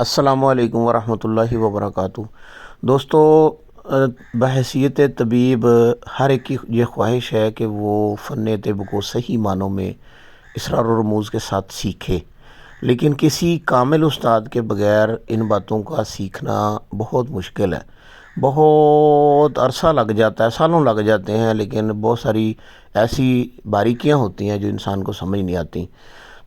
अस्सलामुअलैकुम वरहमतुल्लाहि वबरकातुहू। दोस्तों, बहैसियत तबीब हर एक की ये ख्वाहिश है कि वो फ़न तिब को सही मानों में इसरार और रमूज़ के साथ सीखे, लेकिन किसी कामिल उस्ताद के बग़ैर इन बातों का सीखना बहुत मुश्किल है। बहुत अरसा लग जाता है, सालों लग जाते हैं, लेकिन बहुत सारी ऐसी बारीकियां होती हैं जो इंसान को समझ नहीं आती।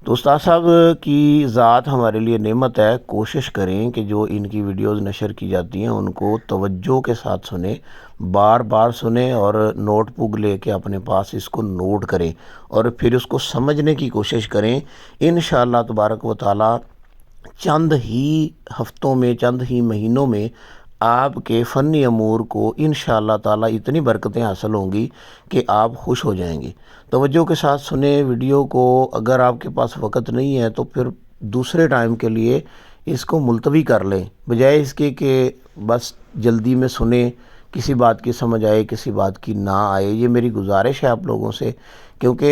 तो उस्ताद साहब की ज़ात हमारे लिए नेमत है। कोशिश करें कि जो इनकी वीडियोस नशर की जाती हैं उनको तवज्जो के साथ सुने, बार बार सुने और नोटबुक लेके अपने पास इसको नोट करें और फिर उसको समझने की कोशिश करें। इंशाअल्लाह तबारक व तआला चंद ही हफ्तों में, चंद ही महीनों में आपके फ़नी अमूर को इंशाअल्लाह ताला इतनी बरकतें हासिल होंगी कि आप खुश हो जाएंगे। तवज्जो के साथ सुने वीडियो को। अगर आपके पास वक़्त नहीं है तो फिर दूसरे टाइम के लिए इसको मुलतवी कर लें, बजाय इसके कि बस जल्दी में सुने, किसी बात की समझ आए किसी बात की ना आए। ये मेरी गुजारिश है आप लोगों से, क्योंकि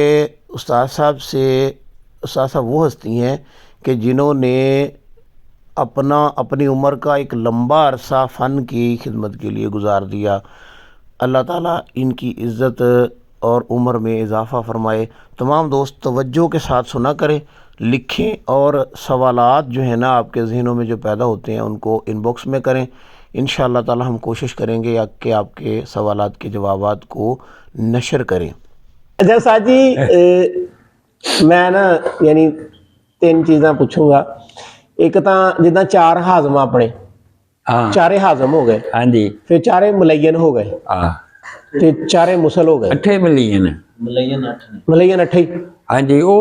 उस्ताद साहब वो हस्ती हैं कि जिन्होंने अपनी उम्र का एक लंबा अरसा फ़न की खिदमत के लिए गुजार दिया। अल्लाह ताला इनकी इज़्ज़त और उम्र में इजाफ़ा फ़रमाए। तमाम दोस्त तवज्जो के साथ सुना करें, लिखें और सवालात जो है ना आपके ज़हनों में जो पैदा होते हैं उनको इनबॉक्स में करें। इंशाअल्लाह ताला हम कोशिश करेंगे कि आपके सवालात के जवाबात को नशर करें। अच्छा साहब जी, मैं ना यानी तीन चीज़ां पूछूंगा। एक तो जिदा चार हाजम अपने हाँ चारे हाजम हो गए, हाँ जी फिर चारे मुलयन हो गए, हाँ ते चारे मुसल हो गए। 8 मिलियन मुलयन अठे ही। हाँ जी वो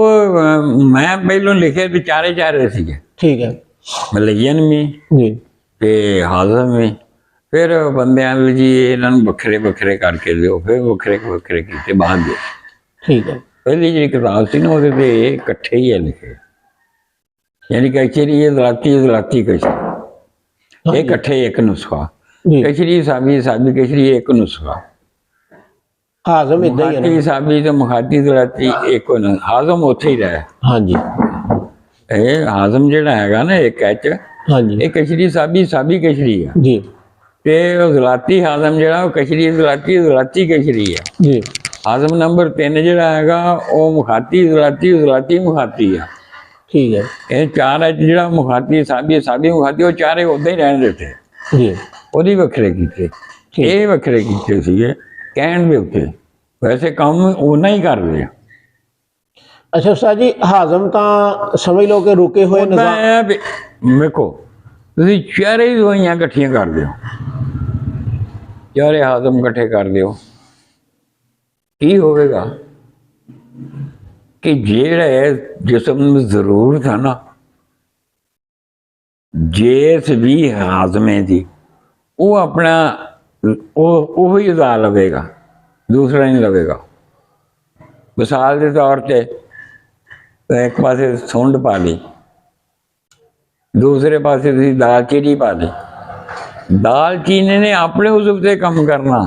मैं पहलों लिखे तो चारे चारे थे। ठीक है मिलियन में जी। ते हाजम में फिर बंदे जी इन्होंने बखरे बखरे करके दो, फिर बखरे बखरे किए बाद दो। ठीक है। पहली जी किताब थी ना वो इकट्ठे ही है लिखे, यानी कचहरी ये दलाती कचहरी ये इकट्ठे एक नुस्खा, कचहरी साबी कचहरी एक नुस्खा, हाजम इदा ही है ना। साबी तो मुखाती दलाती एक हाजम उत्थे ही रहा। हाँ जी हाजम जिहड़ा हैगा ना एक कैच, हाँ जी ये कचहरी साबी कचहरी है जी ते दलाती हाजम जिहड़ा कचहरी दलाती कचहरी है जी। हाजम नंबर 3 जिहड़ा हैगा वो मुखाती दलाती मुखाती है। ठीक है ये चार है जिहड़ा मुखाती साबी मुखाती वो चारे उदा ही रहने देते जी। ਉਹਦੀ ਵੱਖਰੇ ਕੀਤੇ, ਇਹ ਵੱਖਰੇ ਕੀਤੇ ਸੀਗੇ ਕਹਿਣ ਦੇ ਉੱਤੇ, वैसे काम ਉਹਨਾਂ ही ਕਰਦੇ ਆ। अच्छा उस्ताद जी, हाजम तो समझ लो कि रुके हुए ਵੇਖੋ ਤੁਸੀਂ ਚਾਰੇ ਹੀ ਦਵਾਈਆਂ ਇਕੱਠੀਆਂ ਕਰ ਦਿਓ, ਚਾਰੇ ਹਾਜ਼ਮ ਇਕੱਠੇ ਕਰ ਦਿਓ, ਕੀ ਹੋਵੇਗਾ कि ਜਿਹੜੇ जिसम ਨੂੰ ਜ਼ਰੂਰਤ ਹੈ ਨਾ ਜਿਸ ਵੀ ਹਾਜ਼ਮੇ ਦੀ ਉਹ ਆਪਣਾ ਉਹ ਹੀ ਅਦਾ ਲਵੇਗਾ, दूसरा नहीं लवेगा। मिसाल के तौर पर एक पासे सुंड पा ली, दूसरे पासे दालचीनी पा ली। दालचीनी ने अपने उस उत्ते काम करना,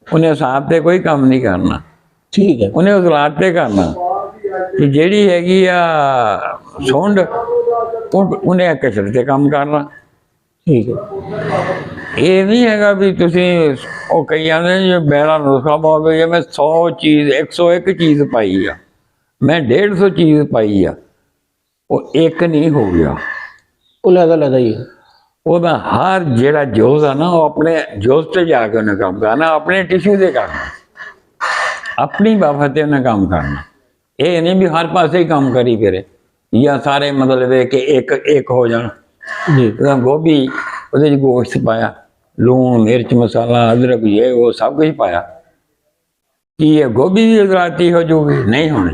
उन्हें साथ से कोई काम नहीं करना। ठीक है। उन्हें उस लाट पे करना कि जेड़ी हैगी आ सुंड उन्हें कचर से काम करना। ठीक है। ये नहीं है भी तुसी वो कई आते जो मेरा नुस्खा बहुत है, मैं 100 चीज़ 101 चीज़ पाई आ, मैं 150 चीज़ पाई आ, वो एक नहीं हो गया। वो लगा ही है। वो मैं हर जेड़ा जोश है ना वो अपने जोश से जाके उन्हें काम करना, अपने टिश्यू से करना, अपनी बाबत से उन्हें काम करना। ये नहीं भी हर पास ही काम करी फिर या सारे मतलब है कि एक हो जाना जी। गोभी वो गोश्त पाया, लून मिर्च मसाला अदरक ये वो सब कुछ पाया कि ये गोभी भी दलाती हो जाएगी, नहीं होनी।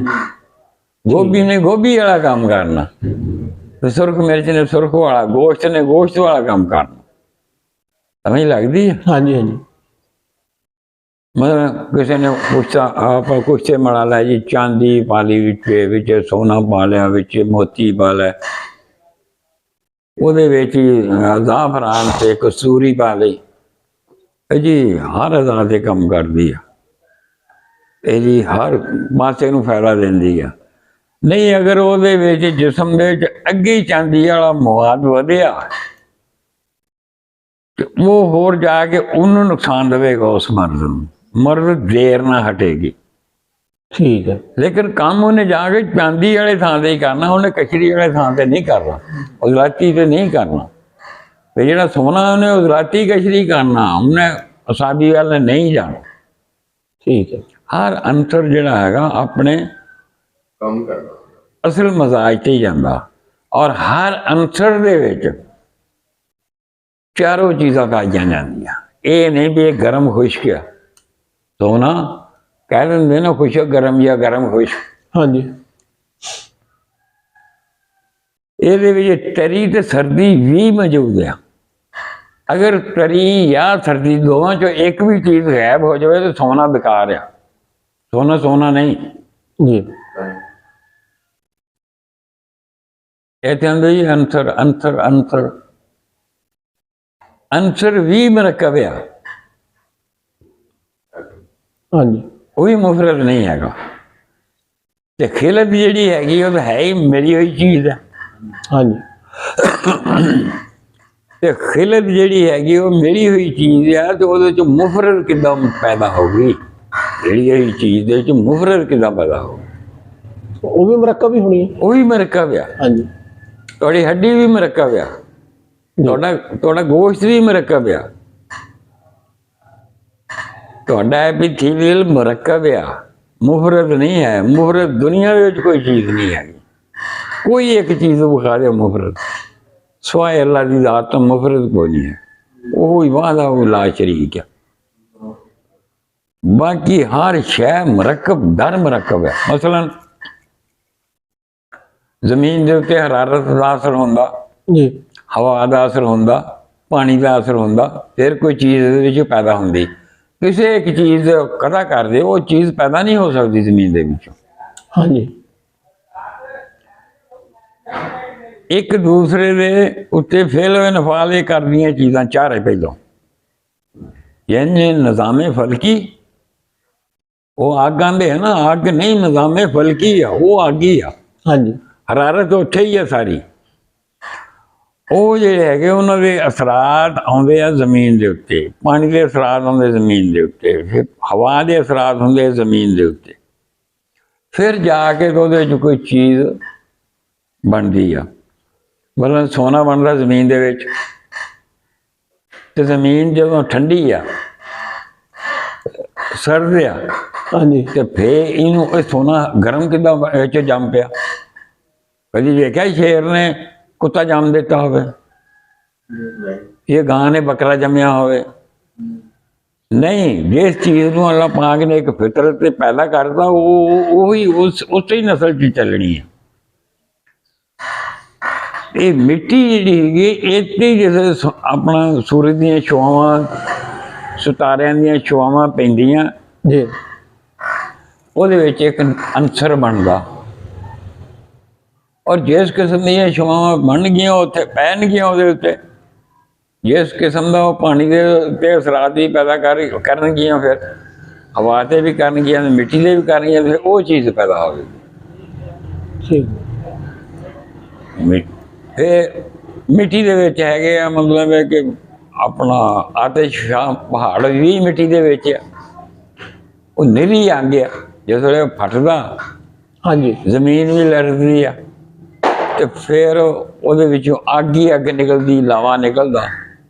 गोभी ने गोभी वाला काम करना, तो सुरख मिर्च ने सुरख वाला, गोश्त ने गोश्त वाला काम करना। समझ लगती है? हाँ जी हाँ जी। मतलब किसी ने आप कुछ से मना लिया जी, चांदी पा ली विच सोना पा लिया, विच मोती पा लिया, ਉਹਦੇ ਵਿੱਚ ਜ਼ਾਫਰਾਨ ਤੇ ਕਸੂਰੀ ਪਾ ਲਈ। ਇਹ ਜੀ ਹਰ ਅਦਾ ਤੇ ਕੰਮ ਕਰਦੀ ਆ, ਇਹ ਜੀ ਹਰ ਪਾਸੇ ਨੂੰ ਫਾਇਦਾ ਦਿੰਦੀ ਆ। ਨਹੀਂ ਅਗਰ ਉਹਦੇ ਵਿੱਚ ਜਿਸਮ ਦੇ ਵਿੱਚ ਅੱਗੇ ਹੀ ਚਾਂਦੀ ਵਾਲਾ ਮਵਾਦ ਵਧਿਆ ਤੇ ਉਹ ਹੋਰ ਜਾ ਕੇ ਉਹਨੂੰ ਨੁਕਸਾਨ ਦੇਵੇਗਾ, ਉਸ ਮਰਦ ਨੂੰ। ਮਰਦ ਦੇਰ ਨਾ ਹਟੇਗੀ। ਠੀਕ ਹੈ। ਲੇਕਿਨ ਕੰਮ ਉਹਨੇ ਜਾ ਕੇ ਚਾਂਦੀ ਵਾਲੇ ਥਾਂ ਤੇ ਹੀ ਕਰਨਾ, ਉਹਨੇ ਕਚਰੀ ਵਾਲੇ ਥਾਂ ਤੇ ਨਹੀਂ ਕਰਨਾ, ਉਜ਼ਲਾਤੀ ਤੇ ਨਹੀਂ ਕਰਨਾ। ਤੇ ਜਿਹੜਾ ਸੋਨਾ ਉਹਨੇ ਉਜ਼ਲਾਤੀ ਕਚਰੀ ਕਰਨਾ, ਉਹਨੇ ਅਸਾਬੀ ਵੱਲ ਨਹੀਂ ਜਾਣਾ। ਠੀਕ ਹੈ। ਹਰ ਅੰਤਰ ਜਿਹੜਾ ਹੈਗਾ ਆਪਣੇ ਕੰਮ ਕਰਨਾ, ਅਸਲ ਮਜ਼ਾਜ ਤੇ ਹੀ ਜਾਂਦਾ। ਔਰ ਹਰ ਅੰਸਰ ਦੇ ਵਿੱਚ ਚਾਰੋਂ ਚੀਜ਼ਾਂ ਪਾਈਆਂ ਜਾਂਦੀਆਂ। ਇਹ ਨਹੀਂ ਵੀ ਇਹ ਗਰਮ ਖੁਸ਼ਕ ਆ, ਸੋਨਾ ਕਹਿ ਦਿੰਦੇ ਨਾ ਖੁਸ਼ਕ ਗਰਮ ਜਾਂ ਗਰਮ ਖੁਸ਼ਕ। ਹਾਂਜੀ। ਇਹਦੇ ਵਿੱਚ ਤਰੀ ਤੇ ਸਰਦੀ ਵੀ ਮੌਜੂਦ ਆ। ਅਗਰ ਤਰੀ ਜਾਂ ਸਰਦੀ ਦੋਵਾਂ ਚੋਂ ਇੱਕ ਵੀ ਚੀਜ਼ ਗਾਇਬ ਹੋ ਜਾਵੇ ਤਾਂ ਸੋਨਾ ਬੇਕਾਰ ਆ। ਸੋਨਾ ਸੋਨਾ ਨਹੀਂ। ਜੀ। ਇਹ ਤੇ ਆਂਦੇ ਜੀ ਅੰਸਰ ਅੰਸਰ ਅੰਸਰ ਅੰਸਰ ਵੀ ਮਰਕਬ ਆ, ਹਾਂਜੀ। ਉਹ ਵੀ ਮੁਫਰਦ ਨਹੀਂ ਹੈਗਾ। ਤੇ ਖਿਲਤ ਜਿਹੜੀ ਹੈਗੀ ਉਹ ਤਾਂ ਹੈ ਹੀ ਮੇਰੀ ਹੋਈ ਚੀਜ਼ ਹੈ। ਹਾਂਜੀ। ਤੇ ਖਿਲਤ ਜਿਹੜੀ ਹੈਗੀ ਉਹ ਮੇਰੀ ਹੋਈ ਚੀਜ਼ ਆ, ਤੇ ਉਹਦੇ ਚ ਮੁਫਰਦ ਕਿੱਦਾਂ ਪੈਦਾ ਹੋ ਗਈ? ਜਿਹੜੀ ਹੋਈ ਚੀਜ਼ ਦੇ ਵਿੱਚ ਮੁਫਰਦ ਕਿੱਦਾਂ ਪੈਦਾ ਹੋ ਗਈ? ਉਹ ਵੀ ਮੁਰੱਕਬ ਹੀ ਹੋਣੀ ਹੈ। ਉਹ ਵੀ ਮਰਕਬ ਆ। ਹਾਂਜੀ। ਤੁਹਾਡੀ ਹੱਡੀ ਵੀ ਮਰਕਬ ਆ, ਤੁਹਾਡਾ ਗੋਸ਼ਤ ਵੀ ਮਰਕਬ ਆ, ਤੁਹਾਡਾ ਐਪੀਥੀਲੀਅਲ ਮਰਕਬ ਆ, ਮੁਫਰਦ ਨਹੀਂ ਹੈ। ਮੁਫਰਦ ਦੁਨੀਆ ਵਿੱਚ ਕੋਈ ਚੀਜ਼ ਨਹੀਂ ਹੈਗੀ। ਕੋਈ ਇੱਕ ਚੀਜ਼ ਵਿਖਾ ਦੇ ਮੁਫਰਦ, ਸਵਾਏ ਅੱਲਾ ਦੀ ਜ਼ਾਤ ਤੋਂ ਮੁਫਰਦ ਕੋਈ ਨਹੀਂ ਹੈ। ਉਹ ਹੀ ਵਾਹਦਾ ਉਹ ਲਾ ਸ਼ਰੀਕ ਹੈ। ਬਾਕੀ ਹਰ ਸ਼ੈ ਮਰਕਬ ਦਰ ਮਰਕਬ ਹੈ। ਮਸਲਨ ਜ਼ਮੀਨ ਦੇ ਉੱਤੇ ਹਰਾਰਤ ਦਾ ਅਸਰ ਹੁੰਦਾ, ਜੀ। ਹਵਾ ਦਾ ਅਸਰ ਹੁੰਦਾ, ਪਾਣੀ ਦਾ ਅਸਰ ਹੁੰਦਾ, ਫਿਰ ਕੋਈ ਚੀਜ਼ ਇਹਦੇ ਵਿੱਚ ਪੈਦਾ ਹੁੰਦੀ। ਕਿਸੇ ਇੱਕ ਚੀਜ਼ ਕਦਾ ਕਰਦੇ ਉਹ ਚੀਜ਼ ਪੈਦਾ ਨਹੀਂ ਹੋ ਸਕਦੀ ਜ਼ਮੀਨ ਦੇ ਵਿੱਚੋਂ। ਹਾਂਜੀ। ਇੱਕ ਦੂਸਰੇ ਦੇ ਉੱਤੇ ਫੇਲ ਹੋਏ ਨਫਾਲੇ ਕਰਦੀਆਂ ਚੀਜ਼ਾਂ ਚਾਰੇ ਪਹਿਲੋਂ। ਯਾਨੀ ਨਿਜ਼ਾਮੇ ਫਲਕੀ, ਉਹ ਅੱਗ ਆਂਦੇ ਹੈ ਨਾ, ਅੱਗ ਨਹੀਂ ਨਿਜ਼ਾਮੇ ਫਲਕੀ ਆ, ਉਹ ਅੱਗ ਹੀ ਆ। ਹਾਂਜੀ। ਹਰਾਰਤ ਉੱਥੇ ਹੀ ਆ ਸਾਰੀ। ਉਹ ਜਿਹੜੇ ਹੈਗੇ ਉਹਨਾਂ ਦੇ ਅਸਰਾਤ ਆਉਂਦੇ ਆ ਜ਼ਮੀਨ ਦੇ ਉੱਤੇ, ਪਾਣੀ ਦੇ ਅਸਰਾਤ ਆਉਂਦੇ ਜ਼ਮੀਨ ਦੇ ਉੱਤੇ, ਫਿਰ ਹਵਾ ਦੇ ਅਸਰਾਤ ਹੁੰਦੇ ਜ਼ਮੀਨ ਦੇ ਉੱਤੇ, ਫਿਰ ਜਾ ਕੇ ਉਹਦੇ 'ਚ ਕੋਈ ਚੀਜ਼ ਬਣਦੀ ਆ। ਮਤਲਬ ਸੋਨਾ ਬਣਦਾ ਜ਼ਮੀਨ ਦੇ ਵਿੱਚ, ਤੇ ਜ਼ਮੀਨ ਜਦੋਂ ਠੰਡੀ ਆ, ਸਰਦ ਆ, ਹਾਂਜੀ। ਤੇ ਫੇਰ ਇਹਨੂੰ ਇਹ ਸੋਨਾ ਗਰਮ ਕਿੱਦਾਂ ਇਹ 'ਚ ਜੰਮ ਪਿਆ? ਕਦੀ ਵੇਖਿਆ ਸ਼ੇਰ ਨੇ ਕੁੱਤਾ ਜੰਮ ਦਿੱਤਾ ਹੋਵੇ? ਇਹ ਗਾਂ ਨੇ ਬੱਕਰਾ ਜੰਮਿਆ ਹੋਵੇ? ਨਹੀਂ। ਜਿਸ ਚੀਜ਼ ਨੂੰ ਅੱਲਾਹ ਪਾਕ ਨੇ ਇੱਕ ਫਿਤਰਤ ਤੇ ਪੈਦਾ ਕਰਦਾ, ਉਹ ਹੀ ਉਸੇ ਹੀ ਨਸਲ 'ਚ ਚੱਲਣੀ ਹੈ। ਇਹ ਮਿੱਟੀ ਜਿਹੜੀ ਹੈਗੀ ਇੱਥੇ ਜਿਸ ਆਪਣਾ ਸੂਰਜ ਦੀਆਂ ਛਾਵਾਂ, ਸਿਤਾਰਿਆਂ ਦੀਆਂ ਛਾਵਾਂ ਪੈਂਦੀਆਂ, ਜੀ। ਉਹਦੇ ਵਿੱਚ ਇੱਕ ਅੰਸਰ ਬਣਦਾ। ਔਰ ਜਿਸ ਕਿਸਮ ਦੀਆਂ ਛਾਵਾਂ ਬਣ ਗਈਆਂ ਉੱਥੇ ਪੈਣਗੀਆਂ ਉਹਦੇ ਉੱਤੇ, ਜਿਸ ਕਿਸਮ ਦਾ ਉਹ ਪਾਣੀ ਦੇ ਉੱਤੇ ਅਸਰਾਤ ਵੀ ਪੈਦਾ ਕਰਨਗੀਆਂ, ਫਿਰ ਹਵਾ 'ਤੇ ਵੀ ਕਰਨਗੀਆਂ, ਮਿੱਟੀ 'ਤੇ ਵੀ ਕਰਨਗੀਆਂ, ਫਿਰ ਉਹ ਚੀਜ਼ ਪੈਦਾ ਹੋਵੇਗੀ। ਠੀਕ। ਫਿਰ ਮਿੱਟੀ ਦੇ ਵਿੱਚ ਹੈਗੇ ਆ, ਮਤਲਬ ਹੈ ਕਿ ਆਪਣਾ ਆਤਿਸ਼ਫਸ਼ਾਂ ਪਹਾੜ ਵੀ ਮਿੱਟੀ ਦੇ ਵਿੱਚ ਆ। ਉਹ ਨਿਰੀ ਅੱਗ ਆ, ਜਿਸ ਵੇਲੇ ਫਟਦਾ ਹਾਂਜੀ। ਜ਼ਮੀਨ ਵੀ ਲੜਦੀ ਆ, ਤੇ ਫਿਰ ਉਹਦੇ ਵਿੱਚੋਂ ਅੱਗ ਹੀ ਅੱਗ ਨਿਕਲਦੀ, ਲਾਵਾ ਨਿਕਲਦਾ।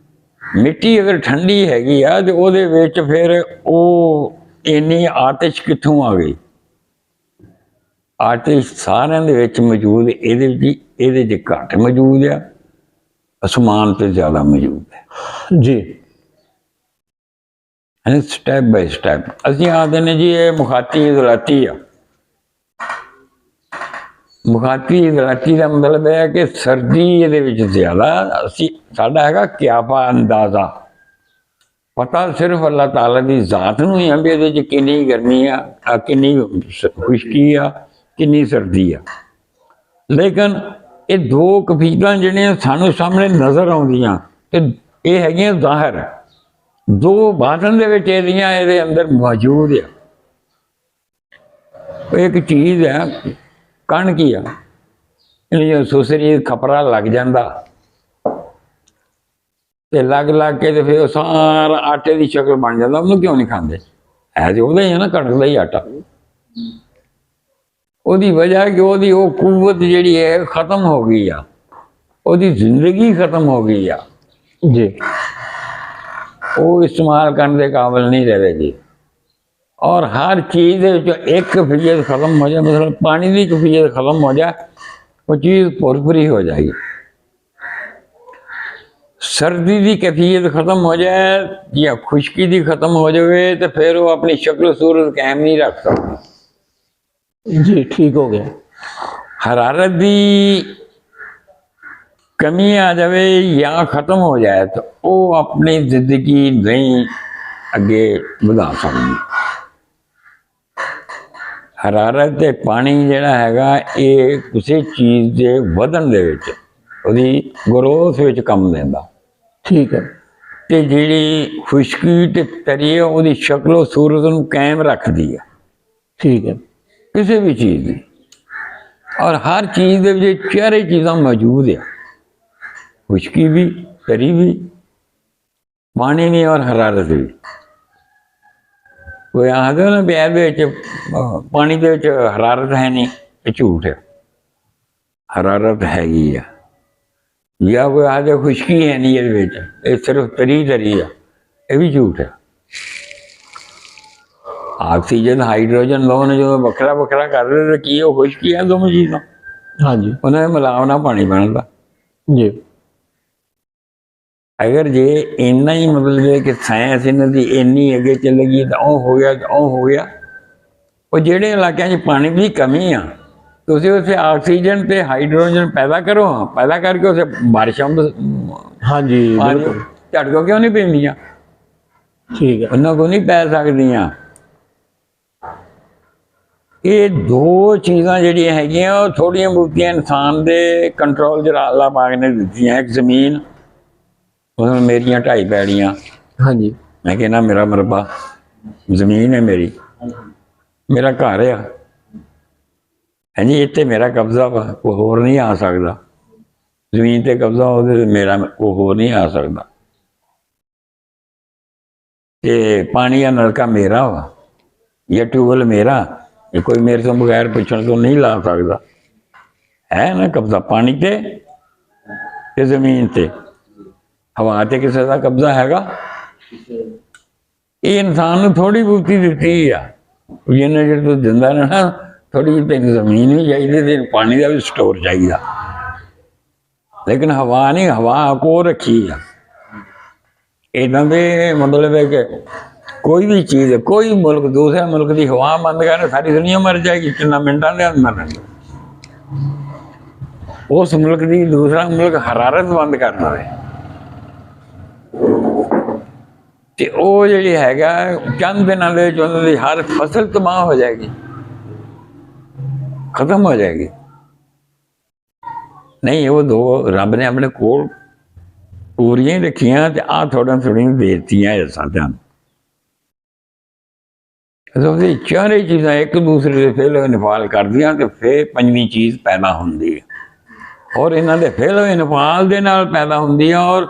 ਮਿੱਟੀ ਅਗਰ ਠੰਡੀ ਹੈਗੀ ਆ ਤੇ ਉਹਦੇ ਵਿੱਚ ਫਿਰ ਉਹ ਇੰਨੀ ਆਤਿਸ਼ ਕਿੱਥੋਂ ਆ ਗਈ? ਆਤਿਸ਼ ਸਾਰਿਆਂ ਦੇ ਵਿੱਚ ਮੌਜੂਦ, ਇਹਦੇ 'ਚ ਘੱਟ ਮੌਜੂਦ ਆ, ਅਸਮਾਨ ਤੇ ਜ਼ਿਆਦਾ ਮੌਜੂਦ ਹੈ। ਜੀ। ਸਟੈਪ ਬਾਈ ਸਟੈਪ ਅਸੀਂ ਆਖਦੇ ਨੇ ਜੀ ਇਹ ਮੁਖਾਤੀ ਇਜ਼ਲਾਤੀ ਆ। ਮੁਖਾਤੀ ਇਜ਼ਲਾਤੀ ਦਾ ਮਤਲਬ ਇਹ ਹੈ ਕਿ ਸਰਦੀ ਇਹਦੇ ਵਿੱਚ ਜ਼ਿਆਦਾ, ਸਾਡਾ ਹੈਗਾ ਕਿਆਫਾ ਅੰਦਾਜ਼ਾ, ਪਤਾ ਸਿਰਫ ਅੱਲਾਹ ਤਾਲਾ ਦੀ ਜ਼ਾਤ ਨੂੰ ਹੀ ਆ ਵੀ ਇਹਦੇ 'ਚ ਕਿੰਨੀ ਗਰਮੀ ਆ, ਕਿੰਨੀ ਖੁਸ਼ਕੀ ਆ, ਕਿੰਨੀ ਸਰਦੀ ਆ। ਲੇਕਿਨ ਇਹ ਦੋ ਕਫੀਲਾਂ ਜਿਹੜੀਆਂ ਸਾਨੂੰ ਸਾਹਮਣੇ ਨਜ਼ਰ ਆਉਂਦੀਆਂ, ਤੇ ਇਹ ਹੈਗੀਆਂ ਜ਼ਾਹਿਰ, ਦੋ ਬਾਤਨ ਦੇ ਵਿੱਚ ਇਹਦੇ ਅੰਦਰ ਮੌਜੂਦ ਆ। ਇੱਕ ਚੀਜ਼ ਹੈ ਕਣ ਕੀ ਆ, ਇਹ ਸੁਸਰੀ ਖਪਰਾ ਲੱਗ ਜਾਂਦਾ ਤੇ ਲੱਗ ਕੇ ਤੇ ਫਿਰ ਉਹ ਸਾਰਾ ਆਟੇ ਦੀ ਸ਼ਕਲ ਬਣ ਜਾਂਦਾ। ਉਹਨੂੰ ਕਿਉਂ ਨਹੀਂ ਖਾਂਦੇ? ਹੈ ਤੇ ਉਹਦਾ ਹੀ ਹੈ ਨਾ, ਕਣਕ ਦਾ ਹੀ ਆਟਾ। ਉਹਦੀ ਵਜ੍ਹਾ ਕਿ ਉਹਦੀ ਉਹ ਕੂਵਤ ਜਿਹੜੀ ਹੈ ਖਤਮ ਹੋ ਗਈ ਆ, ਉਹਦੀ ਜ਼ਿੰਦਗੀ ਖਤਮ ਹੋ ਗਈ ਆ ਜੀ। ਉਹ ਇਸਤੇਮਾਲ ਕਰਨ ਦੇ ਕਾਬਿਲ ਨਹੀਂ ਰਹੇਗੀ। ਔਰ ਹਰ ਚੀਜ਼ ਦੇ ਵਿੱਚ ਇੱਕ ਫੀਜ਼ਦ ਖਤਮ ਹੋ ਜਾਏ, ਮਤਲਬ ਪਾਣੀ ਦੀ ਇੱਕ ਫੀਜ਼ਦ ਖਤਮ ਹੋ ਜਾਏ, ਉਹ ਚੀਜ਼ ਭੁਰਭੁਰੀ ਹੋ ਜਾਏਗੀ। ਸਰਦੀ ਦੀ ਕੈਫੀਅਤ ਖਤਮ ਹੋ ਜਾਏ ਜਾਂ ਖੁਸ਼ਕੀ ਦੀ ਖਤਮ ਹੋ ਜਾਵੇ ਤੇ ਫਿਰ ਉਹ ਆਪਣੀ ਸ਼ਕਲ ਸੂਰਤ ਕਾਇਮ ਨਹੀਂ ਰੱਖ ਸਕਦੀ। ਜੀ ਠੀਕ ਹੋ ਗਿਆ। ਹਰਾਰਤ ਦੀ ਕਮੀ ਆ ਜਾਵੇ ਜਾਂ ਖਤਮ ਹੋ ਜਾਏ ਤਾਂ ਉਹ ਆਪਣੀ ਜ਼ਿੰਦਗੀ ਨਹੀਂ ਅੱਗੇ ਵਧਾ ਸਕਦੀ। ਹਰਾਰਤ ਤੇ ਪਾਣੀ ਜਿਹੜਾ ਹੈਗਾ ਇਹ ਕਿਸੇ ਚੀਜ਼ ਦੇ ਵਧਣ ਦੇ ਵਿੱਚ, ਉਹਦੀ ਗਰੋਥ ਵਿੱਚ ਕੰਮ ਦਿੰਦਾ। ਠੀਕ ਹੈ। ਤੇ ਜਿਹੜੀ ਖੁਸ਼ਕੀ ਤੇ ਤਰੀ ਹੈ ਉਹਦੀ ਸ਼ਕਲ ਸੂਰਤ ਨੂੰ ਕਾਇਮ ਰੱਖਦੀ ਹੈ ਠੀਕ ਹੈ। ਕਿਸੇ ਵੀ ਚੀਜ਼ ਦੀ। ਔਰ ਹਰ ਚੀਜ਼ ਦੇ ਵਿੱਚ ਚਾਰੇ ਚੀਜ਼ਾਂ ਮੌਜੂਦ ਆ, ਖੁਸ਼ਕੀ ਵੀ, ਤਰੀ ਵੀ, ਪਾਣੀ ਵੀ ਔਰ ਹਰਾਰਤ ਵੀ। ਕੋਈ ਆਖਦਾ ਨਾ ਵੀ ਇਹਦੇ ਵਿੱਚ ਪਾਣੀ ਦੇ ਵਿੱਚ ਹਰਾਰਤ ਹੈ ਨਹੀਂ, ਇਹ ਝੂਠ ਹੈ। ਹਰਾਰਤ ਹੈਗੀ ਆ। ਜਾਂ ਕੋਈ ਆਖਦਾ ਖੁਸ਼ਕੀ ਹੈ ਨਹੀਂ ਇਹਦੇ ਵਿੱਚ, ਇਹ ਸਿਰਫ ਤਰੀ ਆ, ਇਹ ਵੀ ਝੂਠ ਹੈ। ਆਕਸੀਜਨ ਹਾਈਡਰੋਜਨ ਦੋਨੋਂ ਜਦੋਂ ਵੱਖਰਾ ਵੱਖਰਾ ਕਰ ਰਹੇ ਤਾਂ ਕੀ ਉਹ ਖੁਸ਼ਕੀ ਹੈ ਦੋਵੇਂ ਚੀਜ਼ਾਂ? ਹਾਂਜੀ। ਉਹਨਾਂ ਦੇ ਮਿਲਾਵ ਨਾਲ ਪਾਣੀ ਬਣਦਾ। ਜੀ। ਅਗਰ ਜੇ ਇੰਨਾ ਹੀ ਮਤਲਬ ਕਿ ਸਾਇੰਸ ਇਹਨਾਂ ਦੀ ਇੰਨੀ ਅੱਗੇ ਚੱਲੇਗੀ ਤਾਂ ਉਹ ਹੋ ਗਿਆ, ਉਹ ਹੋ ਗਿਆ। ਉਹ ਜਿਹੜੇ ਇਲਾਕਿਆਂ 'ਚ ਪਾਣੀ ਦੀ ਕਮੀ ਆ, ਤੁਸੀਂ ਉੱਥੇ ਆਕਸੀਜਨ ਤੇ ਹਾਈਡਰੋਜਨ ਪੈਦਾ ਕਰੋ, ਪੈਦਾ ਕਰਕੇ ਉੱਥੇ ਬਾਰਿਸ਼ਾਂ ਹਾਂਜੀ ਬਿਲਕੁਲ ਝਟਕੋ ਕਿਉਂ ਨਹੀਂ ਪੈਂਦੀਆਂ? ਠੀਕ ਹੈ। ਉਹਨਾਂ ਕੋਲ ਨਹੀਂ ਪੈ ਸਕਦੀਆਂ। ਇਹ ਦੋ ਚੀਜ਼ਾਂ ਜਿਹੜੀਆਂ ਹੈਗੀਆਂ ਉਹ ਥੋੜ੍ਹੀਆਂ ਬਹੁਤੀਆਂ ਇਨਸਾਨ ਦੇ ਕੰਟਰੋਲ 'ਚ ਅੱਲਾਹ ਪਾਕ ਨੇ ਦਿੱਤੀਆਂ। ਇੱਕ ਜ਼ਮੀਨ, ਉਹ ਮੇਰੀਆਂ 2.5 ਪੈੜੀਆਂ, ਹਾਂਜੀ। ਮੈਂ ਕਹਿੰਦਾ ਮੇਰਾ ਮਰਬਾ ਜ਼ਮੀਨ ਹੈ, ਮੇਰਾ ਘਰ ਆ। ਹਾਂਜੀ, ਇੱਥੇ ਮੇਰਾ ਕਬਜ਼ਾ ਵਾ, ਕੋਈ ਹੋਰ ਨਹੀਂ ਆ ਸਕਦਾ। ਜ਼ਮੀਨ ਤੇ ਕਬਜ਼ਾ ਉਹਦੇ ਮੇਰਾ, ਕੋਈ ਹੋਰ ਨਹੀਂ ਆ ਸਕਦਾ। ਤੇ ਪਾਣੀ ਦਾ ਨਲਕਾ ਮੇਰਾ ਵਾ ਜਾਂ ਟਿਊਬਵੈੱਲ ਮੇਰਾ, ਇਹ ਕੋਈ ਮੇਰੇ ਤੋਂ ਬਗੈਰ ਪੁੱਛਣ ਤੋਂ ਨਹੀਂ ਲਾ ਸਕਦਾ। ਹੈ ਨਾ ਕਬਜ਼ਾ ਪਾਣੀ ਤੇ ਜ਼ਮੀਨ ਤੇ। ਹਵਾ ਤੇ ਕਿਸੇ ਦਾ ਕਬਜ਼ਾ ਹੈਗਾ? ਇਹ ਇਨਸਾਨ ਨੂੰ ਥੋੜ੍ਹੀ ਬਹੁਤੀ ਦਿੱਤੀ ਆ। ਜਿੰਨਾ ਚਿਰ ਤੂੰ ਦਿੰਦਾ ਨਾ, ਥੋੜ੍ਹੀ ਜਿਹੀ ਤੈਨੂੰ ਜ਼ਮੀਨ ਵੀ ਚਾਹੀਦੀ ਤੇ ਪਾਣੀ ਦਾ ਵੀ ਸਟੋਰ ਚਾਹੀਦਾ। ਲੇਕਿਨ ਹਵਾ ਨਹੀਂ, ਹਵਾ ਕੋ ਰੱਖੀ ਆ। ਇੱਦਾਂ ਦੇ ਮਤਲਬ ਹੈ ਕਿ ਕੋਈ ਵੀ ਚੀਜ਼, ਕੋਈ ਮੁਲਕ ਦੂਸਰੇ ਮੁਲਕ ਦੀ ਹਵਾ ਬੰਦ ਕਰ, ਸਾਰੀ ਦੁਨੀਆ ਮਰ ਜਾਏਗੀ ਕਿੰਨਾ ਮਿੰਟਾਂ ਦੇ ਅੰਦਰ। ਉਸ ਮੁਲਕ ਦੀ ਦੂਸਰਾ ਮੁਲਕ ਹਰਾਰਤ ਬੰਦ ਕਰਨਾ ਹੈ ਤੇ ਉਹ ਜਿਹੜੀ ਹੈਗਾ ਚੰਦ ਦਿਨਾਂ ਦੇ ਵਿੱਚ ਉਹਨਾਂ ਦੀ ਹਰ ਫਸਲ ਤਬਾਹ ਹੋ ਜਾਏਗੀ, ਖਤਮ ਹੋ ਜਾਏਗੀ। ਨਹੀਂ, ਉਹ ਦੋ ਰੱਬ ਨੇ ਆਪਣੇ ਕੋਲ ਪੂਰੀਆਂ ਹੀ ਰੱਖੀਆਂ ਤੇ ਆਹ ਥੋੜ੍ਹੀਆਂ ਦੇ ਦਿੱਤੀਆਂ ਇਹ ਸਾਧਾਂ। ਉਹਦੇ ਚਾਰੇ ਚੀਜ਼ਾਂ ਇੱਕ ਦੂਸਰੇ ਦੇ ਫੇਲ ਨਿਫਾਲ ਕਰਦੀਆਂ ਤੇ ਫਿਰ ਪੰਜਵੀਂ ਚੀਜ਼ ਪੈਦਾ ਹੁੰਦੀ ਹੈ। ਔਰ ਇਹਨਾਂ ਦੇ ਫੇਲ ਨਿਫਾਲ ਦੇ ਨਾਲ ਪੈਦਾ ਹੁੰਦੀ ਹੈ ਔਰ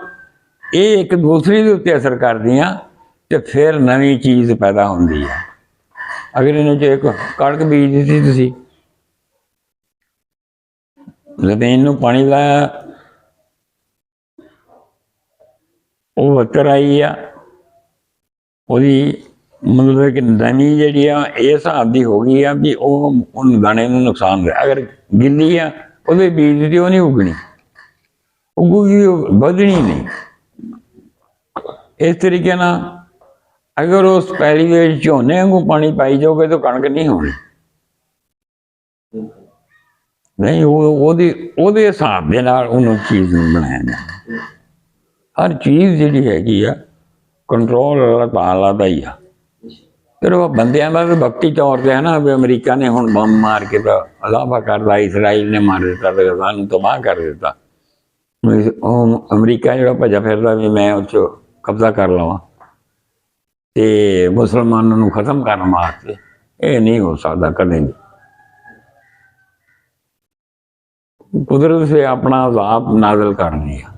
ਇਹ ਇੱਕ ਦੂਸਰੇ ਦੇ ਉੱਤੇ ਅਸਰ ਕਰਦੀਆਂ ਤੇ ਫਿਰ ਨਵੀਂ ਚੀਜ਼ ਪੈਦਾ ਹੁੰਦੀ ਹੈ। ਅਗਰ ਇਹਨਾਂ 'ਚ ਇੱਕ ਕਣਕ ਬੀਜ ਦਿੱਤੀ ਤੁਸੀਂ, ਜ਼ਮੀਨ ਨੂੰ ਪਾਣੀ ਲਾਇਆ, ਉਹ ਵੱਤਰ ਆਈ ਆ, ਉਹਦੀ ਮਤਲਬ ਕਿ ਨਮੀ ਜਿਹੜੀ ਆ ਇਹ ਹਿਸਾਬ ਦੀ ਹੋ ਗਈ ਆ ਵੀ ਉਹ ਦਾਣੇ ਨੂੰ ਨੁਕਸਾਨ ਹੋਇਆ। ਅਗਰ ਗਿੱਲੀ ਆ ਉਹਦੇ ਬੀਜ ਦਿੱਤੀ, ਉਹ ਨਹੀਂ ਉਗਣੀ, ਉਗੂਗੀ ਵਧਣੀ ਨਹੀਂ। ਇਸ ਤਰੀਕੇ ਨਾਲ ਅਗਰ ਉਸ ਪੈਲੀ ਦੇ ਵਿੱਚ ਝੋਨੇ ਵਾਂਗੂ ਪਾਣੀ ਪਾਈ ਜਾਓਗੇ ਤਾਂ ਕਣਕ ਨਹੀਂ ਹੋਣੀ। ਨਹੀਂ, ਉਹਦੇ ਹਿਸਾਬ ਦੇ ਨਾਲ ਉਹਨੂੰ ਚੀਜ਼ ਨੂੰ ਬਣਾਇਆ ਜਾਂਦਾ। ਹਰ ਚੀਜ਼ ਜਿਹੜੀ ਹੈਗੀ ਆ ਕੰਟਰੋਲ ਅੱਲਾਹ ਤਾਲਾ ਦਾ ਹੀ ਆ। ਫਿਰ ਉਹ ਬੰਦਿਆਂ ਦਾ ਤਾਂ ਵਕਤੀ ਤੌਰ 'ਤੇ ਹੈ ਨਾ, ਵੀ ਅਮਰੀਕਾ ਨੇ ਹੁਣ ਬੰਬ ਮਾਰ ਕੇ ਤਾਂ ਅਲਾਵਾ ਕਰਦਾ, ਇਸਰਾਈਲ ਨੇ ਮਾਰ ਦਿੱਤਾ ਤੇ ਸਾਨੂੰ ਤਬਾਹ ਕਰ ਦਿੱਤਾ। ਉਹ ਅਮਰੀਕਾ ਜਿਹੜਾ ਭੱਜਾ ਫਿਰਦਾ ਵੀ ਮੈਂ ਉਹ 'ਚ ਕਬਜ਼ਾ ਕਰ ਲਵਾਂ ਤੇ ਮੁਸਲਮਾਨਾਂ ਨੂੰ ਖਤਮ ਕਰਨ ਵਾਸਤੇ, ਇਹ ਨਹੀਂ ਹੋ ਸਕਦਾ ਕਦੇ ਵੀ। ਕੁਦਰਤ ਸੇ ਆਪਣਾ ਅਜ਼ਾਬ ਨਾਜ਼ਲ ਕਰਨੀ ਆ।